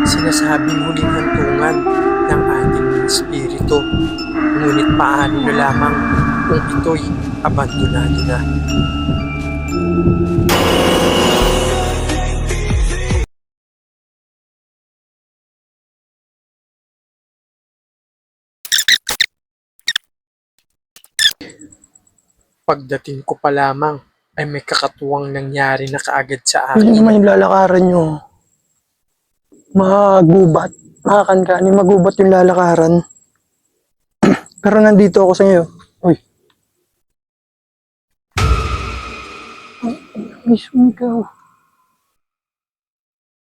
sinasabing huling hantungan ng ating mga espiritu. Ngunit paano na lamang kung ito'y abandonado na? Pagdating ko pa lamang ay may kakatuwang nangyari na kaagad sa Yun akin. naman yung lalakaran nyo. Magubat. Makakankani, magubat yung lalakaran. Pero nandito ako sa inyo. Uy. Ay, sumigaw.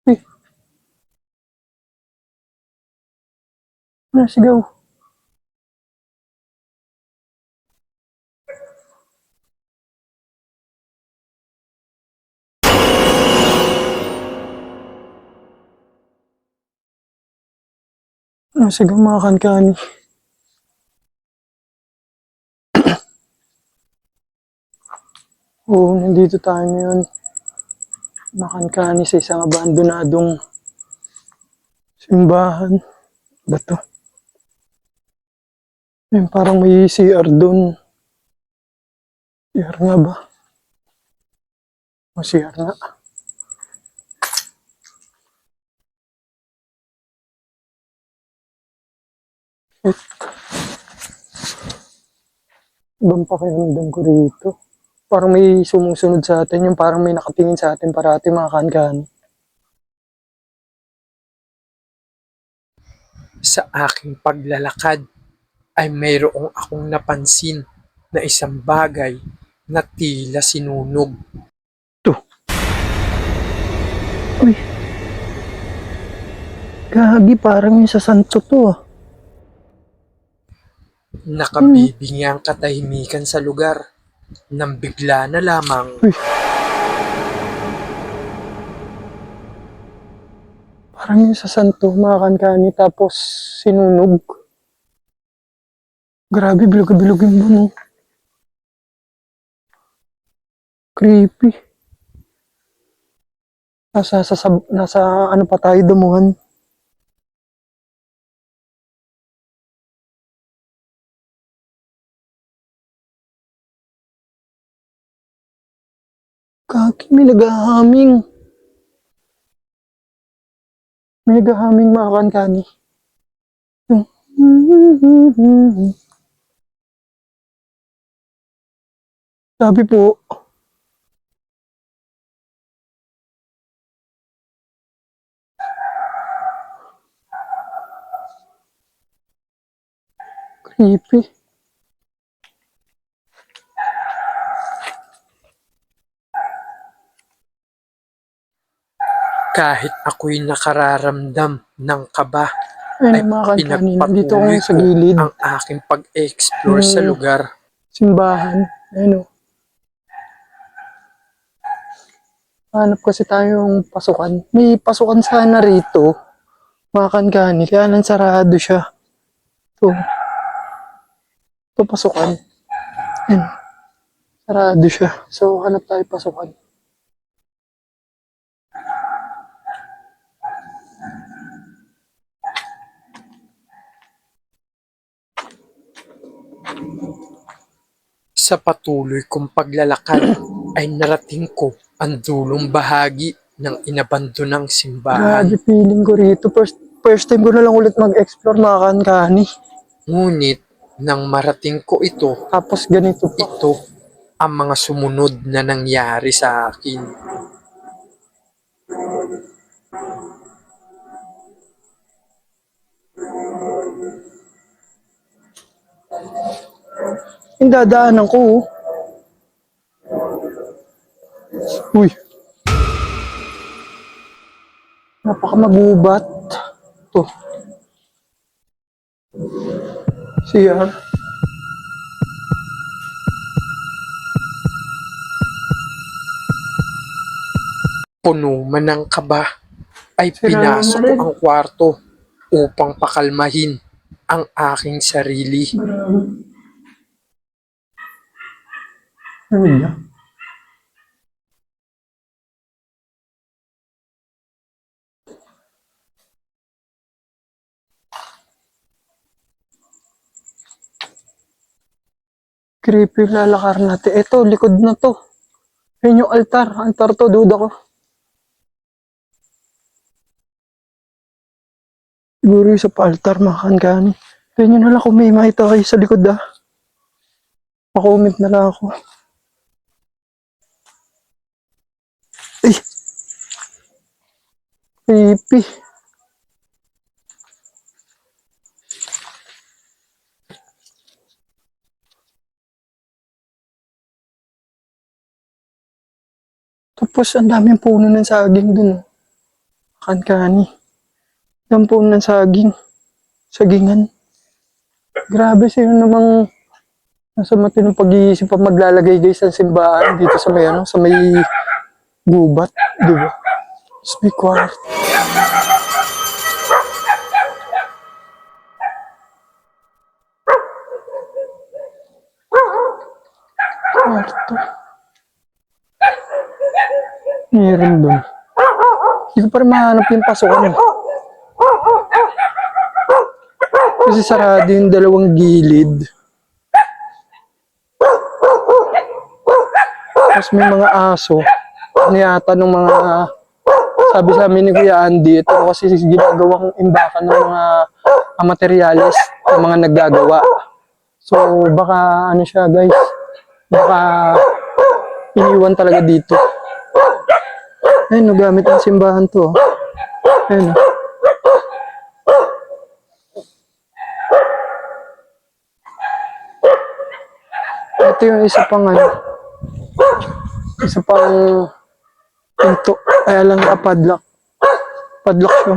Uy. Nasigaw. Nasigaw mga kankani. Oo, nandito tayo ngayon. Makankani sa isang abandonadong simbahan. Bato. Yung parang may CR doon. CR nga ba? O CR nga. Ibang pakiramdam ko rito. Parang may sumusunod sa atin. Yung parang may nakatingin sa atin parati mga kankani. Sa aking paglalakad ay mayroong akong napansin na isang bagay na tila sinunog. Uy. Gagi, parang yung sa santo to ah. Nakabibingi ang katahimikan sa lugar nang bigla na lamang Uy. Parang yung sa santo, mga kankani, tapos sinunog. Grabe, bilog-bilog yung buno. Creepy. Nasa ano pa tayo dumuhan. Kaki, may naghahaming. May naghahaming mga kankani. Sabi po, creepy. kahit ako'y nakararamdam ng kaba Ayun ay mga kankani, nandito ako pinagpatuloy sa ko gilid. ang aking pag-explore sa lugar. Simbahan. Ayun o. Hanap kasi tayong pasukan. May pasukan sana rito. Mga kankani, kaya lang sarado siya. Ito. Ito pasukan. Ayun. Sarado siya. So, hanap tayo pasukan. Sa patuloy kong paglalakad ay narating ko ang dulong bahagi ng inabandonang simbahan. Grabe feeling ko rito. First time ko na lang ulit mag-explore mga kankani. Ngunit nang marating ko ito, Tapos ganito pa. ito ang mga sumunod na nangyari sa akin. Yung dadaanan ko. Uy. Napakamagubat. Ito. Siya. Puno man ng kaba ay Sira pinasok na ko rin. ang kwarto upang pakalmahin ang aking sarili. Grabe. Ano niya? Creepy yung lalakar natin. Eto, likod na to. Yun yung altar. Altar to, duda ko. Siguro yung sa altar, mga kankani. Tingnan nyo na lang kung may makita kayo sa likod ah. Pa-comment na lang ako. Ay! Creepy. Tapos, ang daming puno ng saging dun. Kankani. Ang puno ng saging. Sagingan. Grabe sino namang nasa matinong pag-iisip pa maglalagay guys ng simbahan dito sa may ano, sa may gubat, di ba? Sa may kwarto. Kwarto. Meron dun. Hindi ko pa rin mahanap yung pasukan eh. Kasi sarado yung dalawang gilid. Tapos may mga aso. Ano yata nung mga sabi sa amin ni Kuya Andy, ito kasi ginagawang imbakan ng mga materyales ng mga naggagawa. So baka ano siya guys, baka iniwan talaga dito. Ayun, gamit ang simbahan to. Ayun. Ito yung isa pang ano, isa pang pinto. Kaya lang padlock. Padlock siya.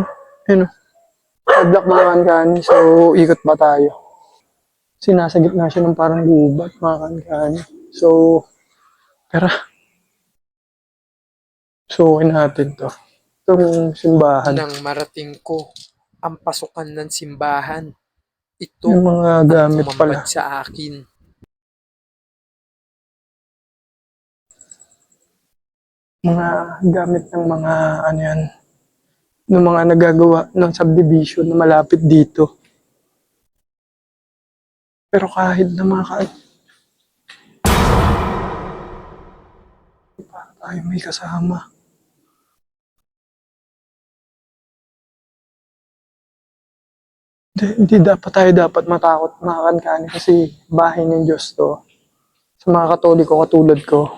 Ayun. Padlock mga kankani. So, ikot ba tayo? Sinasagip na siya ng parang gubat mga kankani. So, tara. Sukin natin to. Itong simbahan. Nang marating ko ang pasukan ng simbahan, ito Yung mga ang gamit tumambad pala. sa akin. Mga gamit ng mga ano yan. Ng mga nagagawa ng subdivision na malapit dito. Pero kahit na mga tayo may kasama. Hindi dapat tayo matakot mga kankani kasi bahay ng Diyos to. Sa mga Katoliko katulad ko,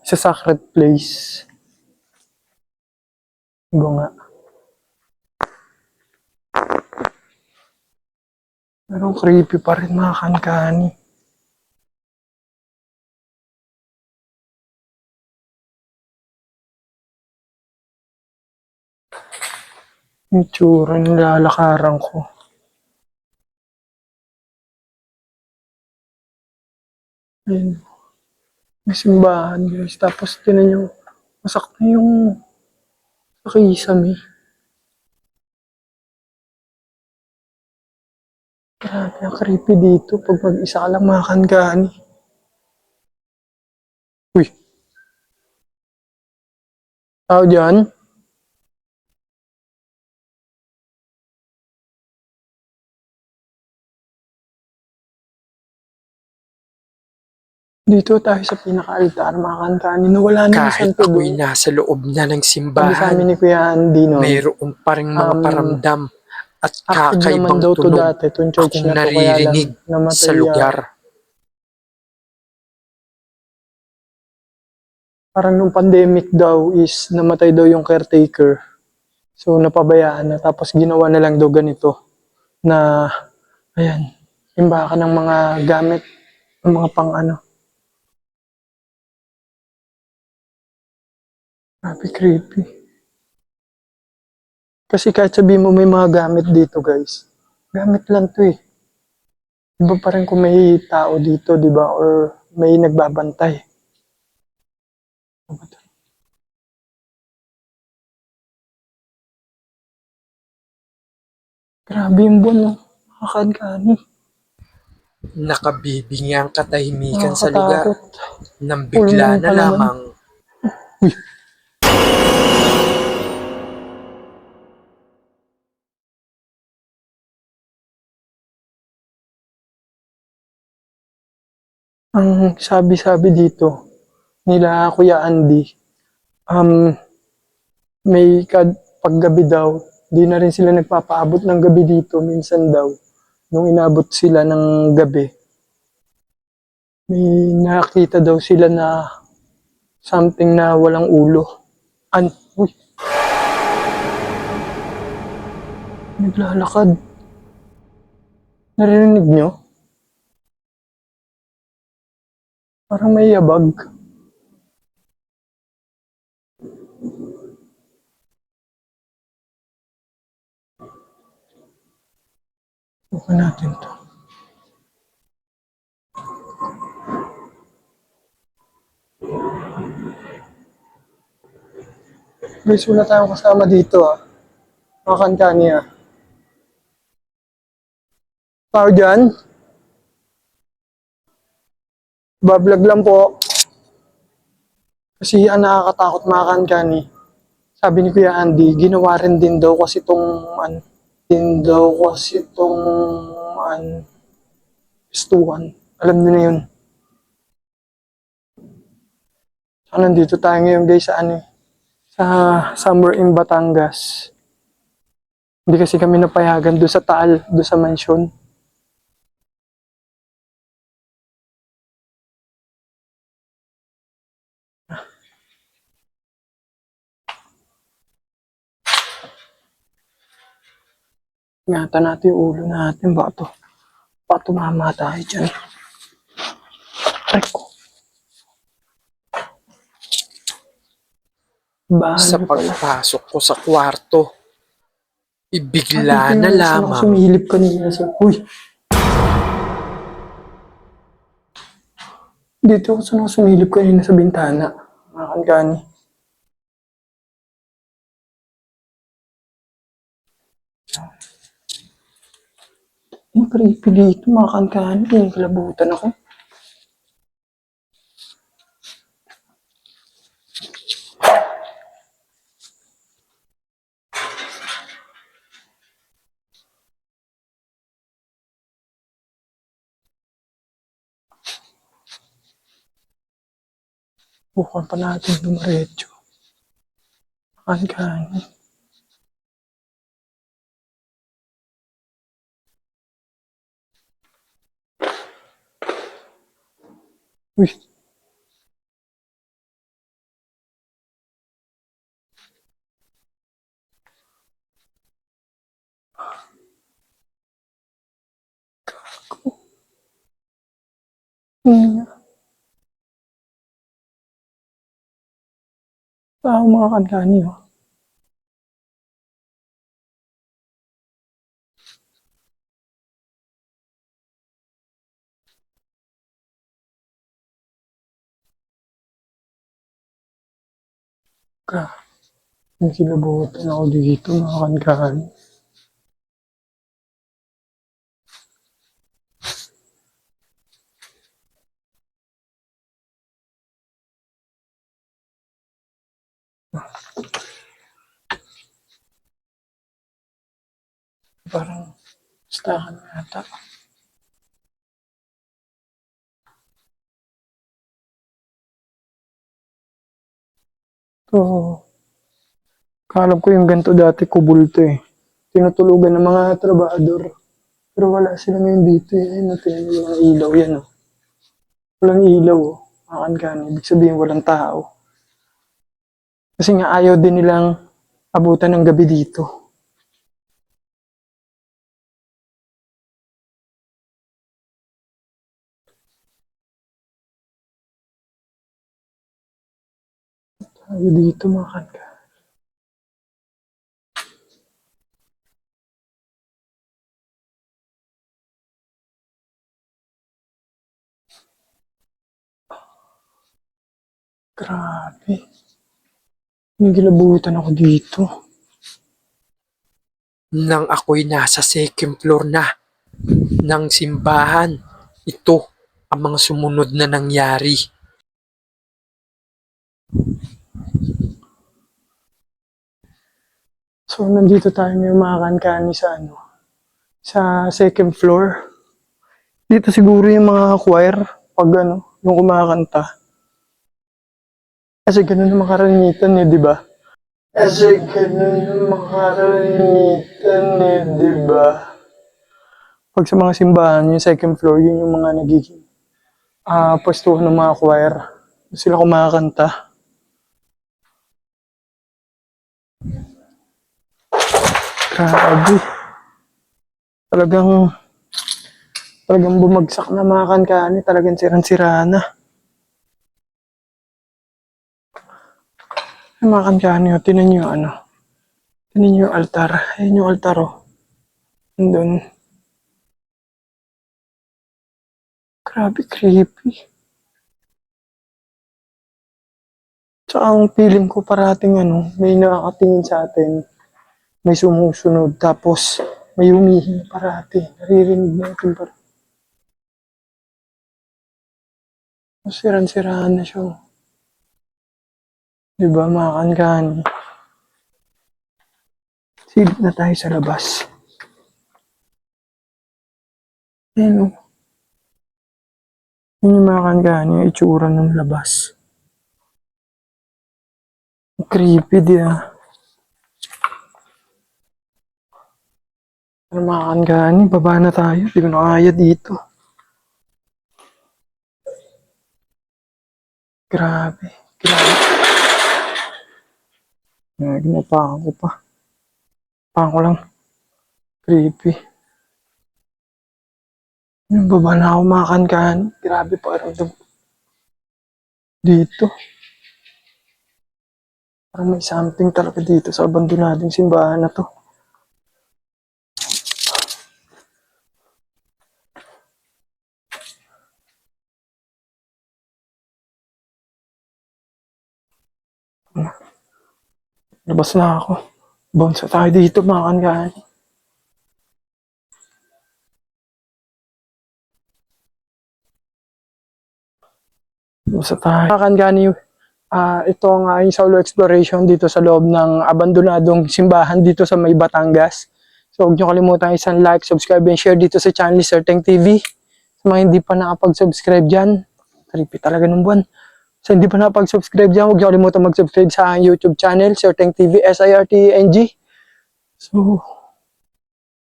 sa sacred place. Iba nga. Pero creepy pa rin mga kankani. Yung tsura ng lalakaran ko. Ayun. May simbahan guys. Tapos tinan yung masak na yung sa kisame. Grabe, ang creepy dito pag mag-isa ka lang mga kankani. Uy, tao dyan? Dito tayo sa pinaka-altar mga kankani na wala na yung Kahit santo ako'y doon. nasa loob na ng Sabi sa simbahan, amin ni Kuya Andy noon, mayroon pa ring mga paramdam at active naman kakaibang daw to tunog dati, itong church akong na to, kaya lang naririnig sa namatay, lugar. parang nung pandemic daw is namatay daw yung caretaker. So napabayaan na, tapos ginawa na lang daw ganito na, ayan, imbakan ng mga gamit, ng mga pang ano. Grabe creepy. Kasi kahit sabihin mo may mga gamit dito guys, gamit lang to eh. Iba pa rin kung may tao dito, di ba? Or may nagbabantay. Grabe yung buwan, no? Nakakankani. Nakabibingi ang katahimikan sa lugar Nakakatakot. nang Full bigla moon na pa naman. lamang Uy, Ang sabi-sabi dito nila Kuya Andy, um, paggabi daw, di na rin sila nagpapaabot ng gabi dito. Minsan daw, nung inabot sila ng gabi, may nakita daw sila na something na walang ulo. Uy, naglalakad. Narinig nyo? Parang may yabag. Bukan natin to. Guys, wala tayong kasama dito mga kankani Tao dyan? Bablog lang po. Kasi ang nakakatakot mga kankani. Sabi ni Kuya Andy, ginawa rin din daw kasi pistuhan. Alam niyo na yun. So, nandito tayo ngayon guys sa somewhere in Batangas. Hindi kasi kami napayagan doon sa Taal, doon sa mansion. Ingatan natin yung ulo natin, baka tumama tayo dyan. Ay ko. Sa pagpasok ko sa kwarto, ibigla na Saan ako lamang sumilip kanina sa... Uy! Dito ako saan ako sumilip kanina sa bintana. Mga kankani. Ang creepy dito mga kankani. Kalabutan ako. Bukan pa natin dumaretso. Kankani. Uy! Tao mga kankani Yung kilabutan ako dito mga kankani. Parang listahan na yata. So, kalam ko yung ganito dati kubul to Tinutulugan ng mga trabahador. Pero wala sila ngayon dito Ayun natin yung mga ilaw yan Walang ilaw Mga kankani. Ibig sabihin walang tao. Kasi nga ayaw din nilang abutan ng gabi dito. Ayaw dito mga kankani. Grabe. Yung gilabutan ako dito. nang ako'y nasa second floor na ng simbahan. Ito ang mga sumunod na nangyari. So, nandito tayo ngayon mga kankani sa second floor. Dito siguro yung mga choir. pag ano, yung kumakanta. Kasi ganun naman karanitan eh, di ba? Kasi ganun naman karanitan eh, di ba? Pag sa mga simbahan, yung second floor, yun yung mga nagiging pwestuhan ng mga choir. Doon sila kumakanta. Grabe. Talagang, talagang bumagsak na mga kankani. Talagang sirang-sira na. Ay, mga kankani, oh, tinan nyo yung ano. Tinan nyo yung altar. Ayun yung altar, oh. Nandun. Grabe, creepy. Tsaka ang feeling ko parating ano, may nakakatingin sa atin. May sumusunod. Tapos, may humihingi parati. Naririnig natin parati. Siran-siraan na siya, oh. Diba, mga kankani? Silip na tayo sa labas. Ayan, oh. Yun yung mga kankani, yung itsura ng labas. Creepy, di ah. Ano mga kankani, baba na tayo. Di ko na kaya dito. Grabe. Grabe. Ginapakan ko pa. Pakan ko lang. Creepy. Yung baba na ako mga kankani. Grabe parang dito. Parang may something talaga dito sa abandonadong simbahan na to. Labas na ako. Bounce na tayo dito mga kankani. Labas na tayo. Mga kankani, ito ang aking solo exploration dito sa loob ng abandonadong simbahan dito sa May Batangas. So huwag niyo kalimutan isang like, subscribe, and share dito sa channel ni Sir Teng TV. Sa mga hindi pa nakapag-subscribe dyan, creepy talaga ng buwan. Sa hindi pa nakapag-subscribe dyan, huwag niyo kalimutan mag-subscribe sa aking YouTube channel, Sir Teng TV, SIRTENG. So,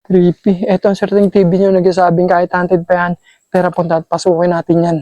creepy. Ito ang Sir Teng TV nyo nagsasabing kahit haunted pa yan, tara punta at pasukin natin yan.